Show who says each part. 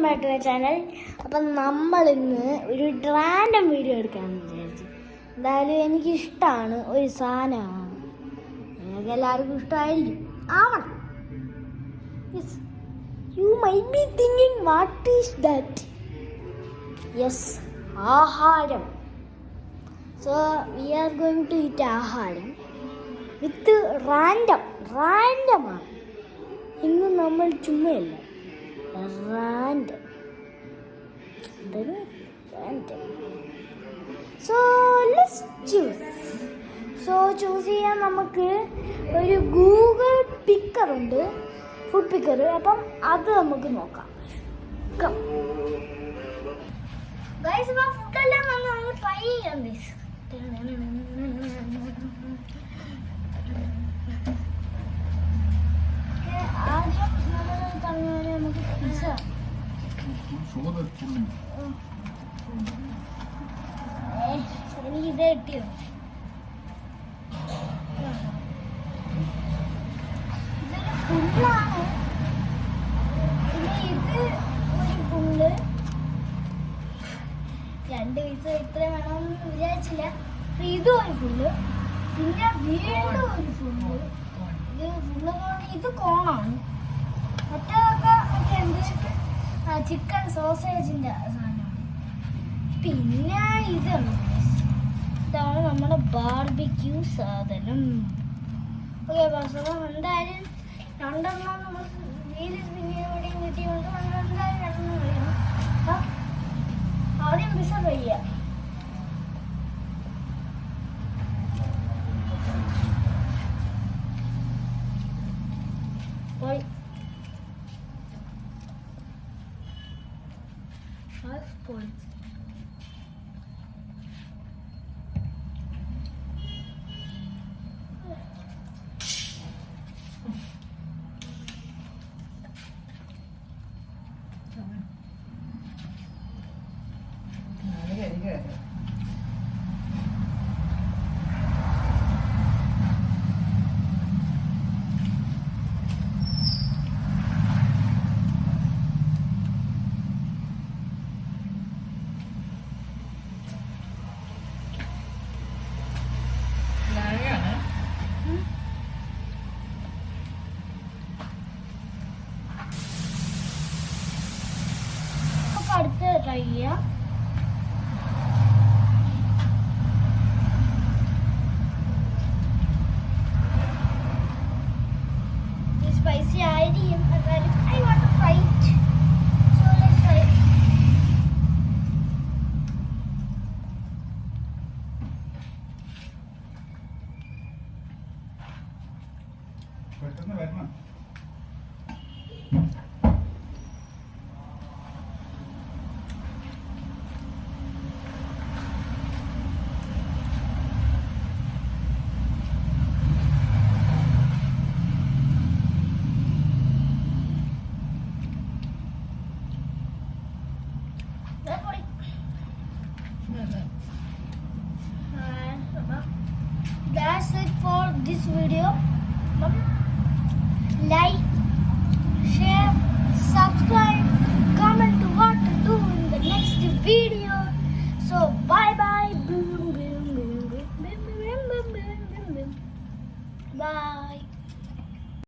Speaker 1: Back to my channel. അപ്പം നമ്മളിന്ന് ഒരു റാൻഡം വീഡിയോ എടുക്കാമെന്ന് വിചാരിച്ചു. എന്തായാലും എനിക്കിഷ്ടമാണ്, ഒരു സാധനമാണ്, നിങ്ങൾക്ക് എല്ലാവർക്കും ഇഷ്ടമായിരിക്കും, ആവണം. Yes, you might be thinking what is that. Yes, ആഹാരം. So we are going to eat ആഹാരം വിത്ത് റാൻഡമാണ്. ഇന്ന് നമ്മൾ ചുമ്മയല്ല, റാൻഡം. സോ ലെറ്റ്സ് ചൂസ് ചെയ്യാൻ നമുക്ക് ഒരു ഗൂഗിൾ പിക്കർ ഉണ്ട്, ഫുഡ് പിക്കർ. അപ്പം അത് നമുക്ക് നോക്കാം. ഗൈസ്, അപ്പം ഫുഡെല്ലാം വന്ന് നമുക്ക് ട്രൈ ചെയ്യാം. ഗൈസ്, ആദ്യം നമ്മൾ പറഞ്ഞ നമുക്ക് പിസ്സ. എനിക്ക് ഇത് കിട്ടിയോ? ഇതൊരു ഫുള്ളാണ്. പിന്നെ ഇത് ഒരു ഫുള്ള്, രണ്ട് പീസ് ഇത്ര വേണമെന്ന് വിചാരിച്ചില്ല. ഇതും ഒരു ഫുള്ള്, പിന്നെ വീണ്ടും ഒരു ഫുള്ള്. ഇത് ഫുള്ള് ഇത് കോണാണ്. മറ്റേതൊക്കെ എന്ത് ചിക്കൻ സോസേജിൻ്റെ സാധനമാണ്. പിന്നെ ഇതാണ് നമ്മുടെ ബാർബിക്യൂ സാധനം. ഓക്കെ ബസ്, എന്തായാലും രണ്ടെണ്ണം നമ്മൾ വീല് പിന്നെയും കിട്ടിയുകൊണ്ട് നമ്മൾ എന്തായാലും രണ്ടെണ്ണം കഴിയണം. അപ്പം ആദ്യം പിസ്സ കഴിയുക. അടുത്ത് ട്രൈ ചെയ്യാം. സ്പൈസി ആയിരിക്കും, എന്നാലും I want to try it. So let's try.
Speaker 2: പെട്ടെന്ന് വരണം. That's it for this video. Like